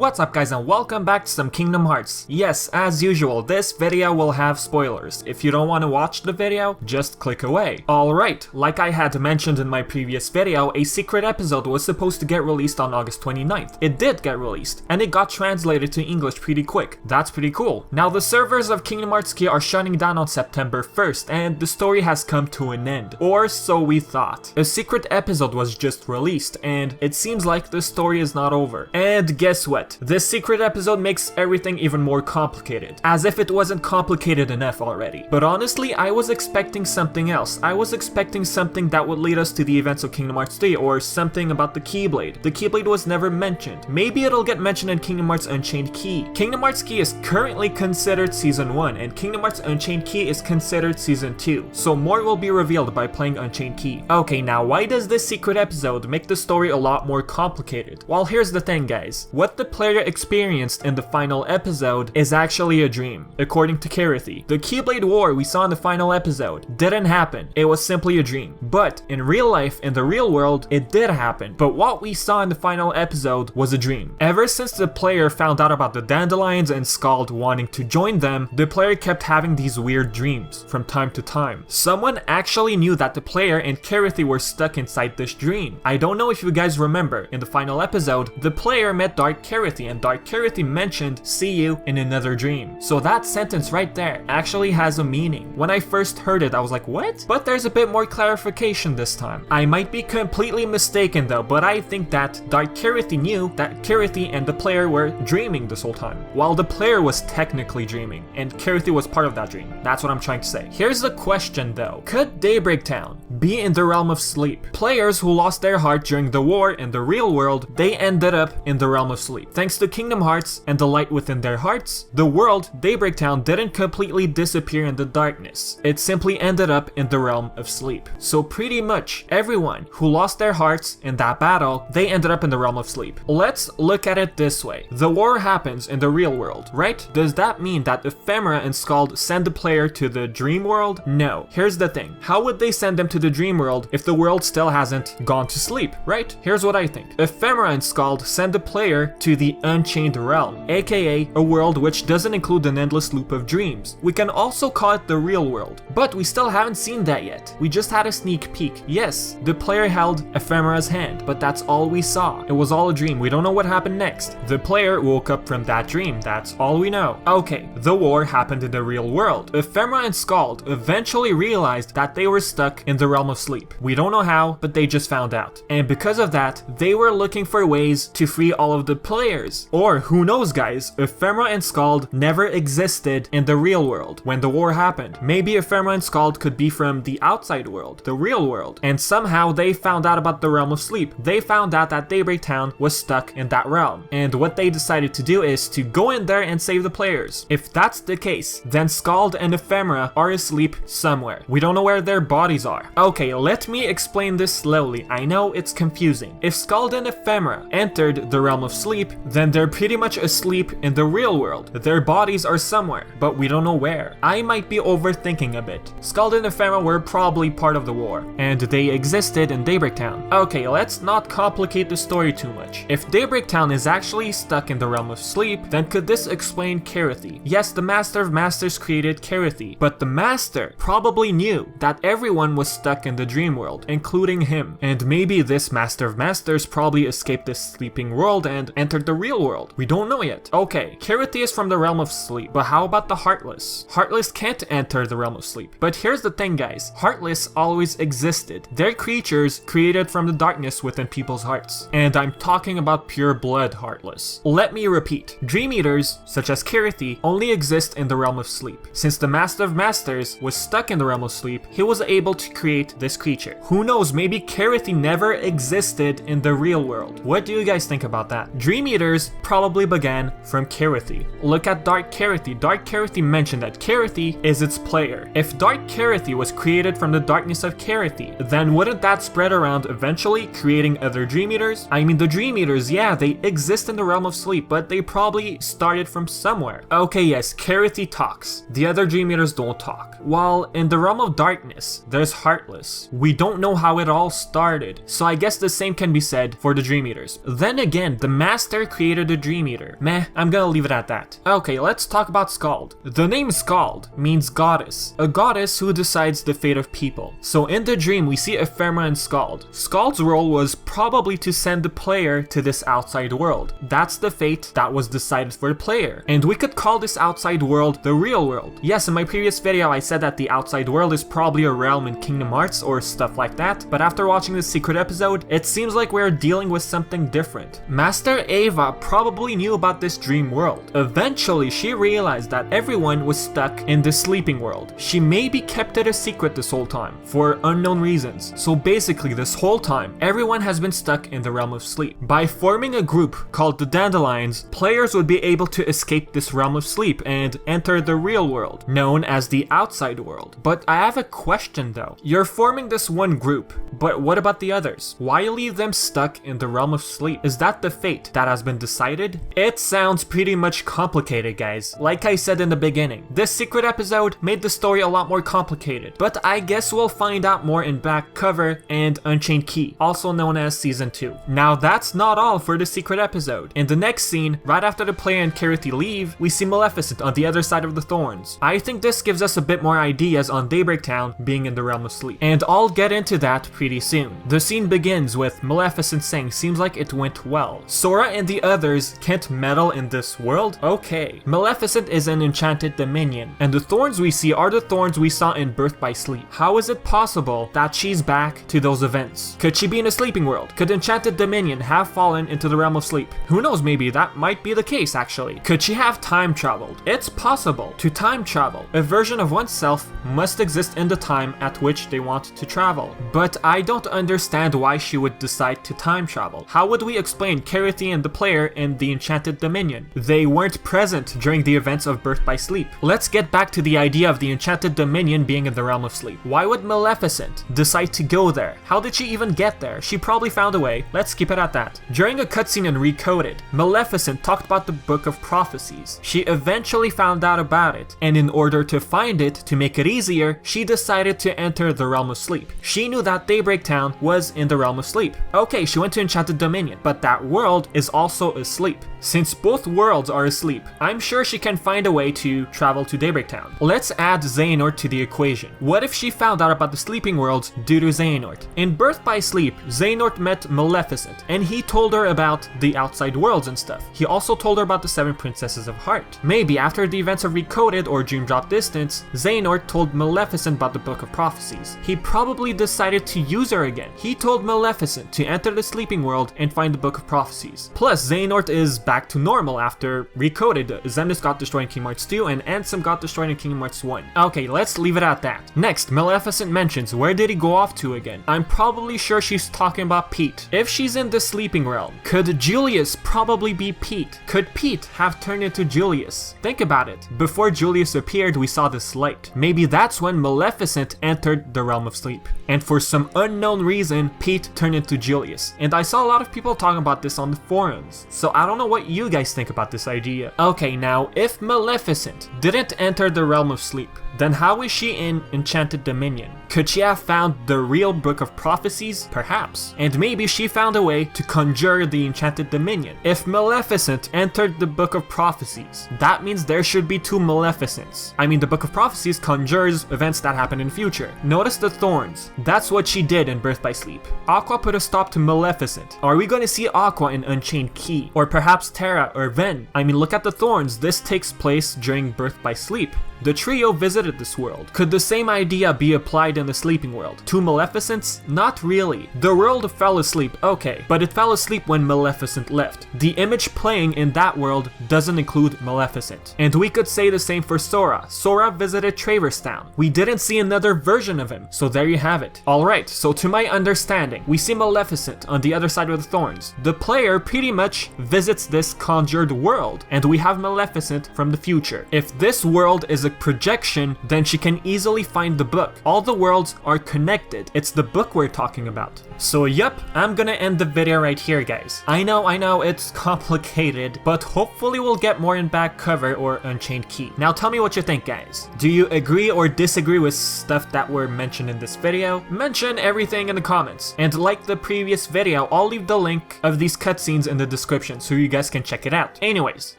What's up guys and welcome back to some Kingdom Hearts. Yes, as usual, this video will have spoilers. If you don't want to watch the video, just click away. Alright, like I had mentioned in my previous video, a secret episode was supposed to get released on August 29th. It did get released, and it got translated to English pretty quick. That's pretty cool. Now the servers of Kingdom Hearts Key are shutting down on September 1st, and the story has come to an end. Or so we thought. A secret episode was just released, and it seems like the story is not over. And guess what? This secret episode makes everything even more complicated, as if it wasn't complicated enough already. But honestly, I was expecting something else. I was expecting something that would lead us to the events of Kingdom Hearts 3, or something about the Keyblade. The Keyblade was never mentioned. Maybe it'll get mentioned in Kingdom Hearts Unchained Key. Kingdom Hearts Key is currently considered Season 1, and Kingdom Hearts Unchained Key is considered Season 2, so more will be revealed by playing Unchained Key. Okay, now why does this secret episode make the story a lot more complicated? Well, here's the thing guys. What the player experienced in the final episode is actually a dream, according to Karathy. The Keyblade War we saw in the final episode didn't happen, it was simply a dream. But in real life, in the real world, it did happen. But what we saw in the final episode was a dream. Ever since the player found out about the Dandelions and Scald wanting to join them, the player kept having these weird dreams from time to time. Someone actually knew that the player and Karathy were stuck inside this dream. I don't know if you guys remember, in the final episode, the player met Dark Karathy, and Dark Karathy mentioned, "See you in another dream." So that sentence right there actually has a meaning. When I first heard it, I was like, what? But there's a bit more clarification this time. I might be completely mistaken though, but I think that Dark Karathy knew that Karathy and the player were dreaming this whole time, while the player was technically dreaming, and Karathy was part of that dream. That's what I'm trying to say. Here's the question though. Could Daybreak Town be in the realm of sleep? Players who lost their heart during the war in the real world, they ended up in the realm of sleep. Thanks to Kingdom Hearts and the light within their hearts, the world, Daybreak Town, didn't completely disappear in the darkness. It simply ended up in the realm of sleep. So pretty much everyone who lost their hearts in that battle, they ended up in the realm of sleep. Let's look at it this way. The war happens in the real world, right? Does that mean that Ephemera and Scald send the player to the dream world? No. Here's the thing. How would they send them to the dream world if the world still hasn't gone to sleep, right? Here's what I think. Ephemera and Scald send the player to the Unchained Realm, aka a world which doesn't include an endless loop of dreams. We can also call it the real world, but we still haven't seen that yet. We just had a sneak peek. Yes, the player held Ephemera's hand, but that's all we saw. It was all a dream. We don't know what happened next. The player woke up from that dream. That's all we know. Okay, the war happened in the real world. Ephemera and Scald eventually realized that they were stuck in the realm of sleep. We don't know how, but they just found out. And because of that, they were looking for ways to free all of the players. Or who knows guys, Ephemera and Scald never existed in the real world when the war happened. Maybe Ephemera and Scald could be from the outside world, the real world, and somehow they found out about the realm of sleep. They found out that Daybreak Town was stuck in that realm, and what they decided to do is to go in there and save the players. If that's the case, then Scald and Ephemera are asleep somewhere. We don't know where their bodies are. Okay, let me explain this slowly. I know it's confusing. If Scald and Ephemera entered the realm of sleep, then they're pretty much asleep in the real world. Their bodies are somewhere, but we don't know where. I might be overthinking a bit. Scald and Ephemera were probably part of the war, and they existed in Daybreak Town. Okay, let's not complicate the story too much. If Daybreak Town is actually stuck in the realm of sleep, then could this explain Karathy? Yes, the Master of Masters created Karathy, but the Master probably knew that everyone was stuck in the dream world, including him. And maybe this Master of Masters probably escaped this sleeping world and entered the real world. We don't know yet. Okay, Karathy is from the realm of sleep, but how about the Heartless? Heartless can't enter the realm of sleep. But here's the thing guys, Heartless always existed. They're creatures created from the darkness within people's hearts. And I'm talking about pure blood Heartless. Let me repeat, Dream Eaters, such as Karathy, only exist in the realm of sleep. Since the Master of Masters was stuck in the realm of sleep, he was able to create this creature. Who knows, maybe Karathy never existed in the real world. What do you guys think about that? Dream Eaters probably began from Karathy. Look at Dark Karathy. Dark Karathy mentioned that Karathy is its player. If Dark Karathy was created from the darkness of Karathy, then wouldn't that spread around eventually, creating other Dream Eaters? I mean, the Dream Eaters, yeah, they exist in the realm of sleep, but they probably started from somewhere. Okay, yes, Karathy talks. The other Dream Eaters don't talk. While in the realm of darkness, there's Heartless. We don't know how it all started, so I guess the same can be said for the Dream Eaters. Then again, the Master created the Dream Eater. Meh, I'm gonna leave it at that. Okay, let's talk about Skald. The name Skald means goddess, a goddess who decides the fate of people. So in the dream, we see Ephemer and Skald. Skald's role was probably to send the player to this outside world. That's the fate that was decided for the player. And we could call this outside world the real world. Yes, in my previous video, I said that the outside world is probably a realm in Kingdom Hearts or stuff like that, but after watching this secret episode, it seems like we're dealing with something different. Master Ava probably knew about this dream world. Eventually, she realized that everyone was stuck in the sleeping world. She maybe kept it a secret this whole time, for unknown reasons. So basically, this whole time, everyone has been stuck in the realm of sleep. By forming a group called the Dandelions, players would be able to escape this realm of sleep and enter the real world, known as the outside world. But I have a question though. You're forming this one group, but what about the others? Why leave them stuck in the realm of sleep? Is that the fate that has been decided? It sounds pretty much complicated, guys. Like I said in the beginning, this secret episode made the story a lot more complicated, but I guess we'll find out more in Back Cover and Unchained Key, also known as Season 2. Now that's not all for the secret episode. In the next scene, right after the player and Karati leave, we see Maleficent on the other side of the thorns. I think this gives us a bit more ideas on Daybreak Town being in the realm of sleep, and I'll get into that pretty soon. The scene begins with Maleficent saying seems like it went well. Sora and the others can't meddle in this world? Okay. Maleficent is an enchanted dominion, and the thorns we see are the thorns we saw in Birth by Sleep. How is it possible that she's back to those events? Could she be in a sleeping world? Could enchanted dominion have fallen into the realm of sleep? Who knows, maybe that might be the case actually. Could she have time traveled? It's possible to time travel. A version of oneself must exist in the time at which they want to travel. But I don't understand why she would decide to time travel. How would we explain Karati and the player in the enchanted dominion? They weren't present during the events of Birth by Sleep. Let's get back to the idea of the enchanted dominion being in the realm of sleep. Why would Maleficent decide to go there? How did she even get there? She probably found a way. Let's keep it at that. During a cutscene in Recoded, Maleficent talked about the Book of Prophecies. She eventually found out about it, and in order to find it, to make it easier, she decided to enter the realm of sleep. She knew that Daybreak Town was in the realm of sleep. Okay, she went to Enchanted Dominion, but that world is also asleep. Since both worlds are asleep, I'm sure she can find a way to travel to Daybreak Town. Let's add Xehanort to the equation. What if she found out about the sleeping worlds due to Xehanort? In Birth by Sleep, Xehanort met Maleficent, and he told her about the outside worlds and stuff. He also told her about the 7 Princesses of Heart. Maybe after the events of Recoded or Dream Drop Distance, Xehanort told Maleficent about the Book of Prophecies. He probably decided to use her again. He told Maleficent to enter the sleeping world and find the Book of Prophecies. Plus, Xehanort is back to normal after Recoded. Xemnas got destroyed in Kingdom Hearts 2 and Ansem got destroyed in Kingdom Hearts 1. Okay, let's leave it at that. Next, Maleficent mentions where did he go off to again? I'm probably sure she's talking about Pete. If she's in the sleeping realm, could Julius probably be Pete? Could Pete have turned into Julius? Think about it. Before Julius appeared, we saw this light. Maybe that's when Maleficent entered the realm of sleep. And for some unknown reason, Pete turned into Julius. And I saw a lot of people talking about this on the forums. So I don't know what you guys think about this idea. Okay, now, if Maleficent didn't enter the realm of sleep, then how is she in Enchanted Dominion? Could she have found the real Book of Prophecies? Perhaps. And maybe she found a way to conjure the Enchanted Dominion. If Maleficent entered the Book of Prophecies, that means there should be 2 Maleficents. I mean, the Book of Prophecies conjures events that happen in future. Notice the thorns. That's what she did in Birth by Sleep. Aqua put a stop to Maleficent. Are we going to see Aqua in Unchained Key? Or perhaps Terra or Ven? I mean, look at the thorns. This takes place during Birth by Sleep. The trio visited this world. Could the same idea be applied in the sleeping world? 2 Maleficents? Not really. The world fell asleep, okay, but it fell asleep when Maleficent left. The image playing in that world doesn't include Maleficent. And we could say the same for Sora. Sora visited Traverse Town. We didn't see another version of him, so there you have it. Alright, so to my understanding, we see Maleficent on the other side of the thorns. The player pretty much visits this conjured world, and we have Maleficent from the future. If this world is a projection, then she can easily find the book. All the worlds are connected. It's the book we're talking about. So yep, I'm gonna end the video right here, guys. I know, it's complicated, but hopefully we'll get more in back cover or Unchained Key. Now tell me what you think, guys. Do you agree or disagree with stuff that were mentioned in this video? Mention everything in the comments. And like the previous video, I'll leave the link of these cutscenes in the description so you guys can check it out. Anyways,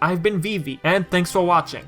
I've been Vivi, and thanks for watching.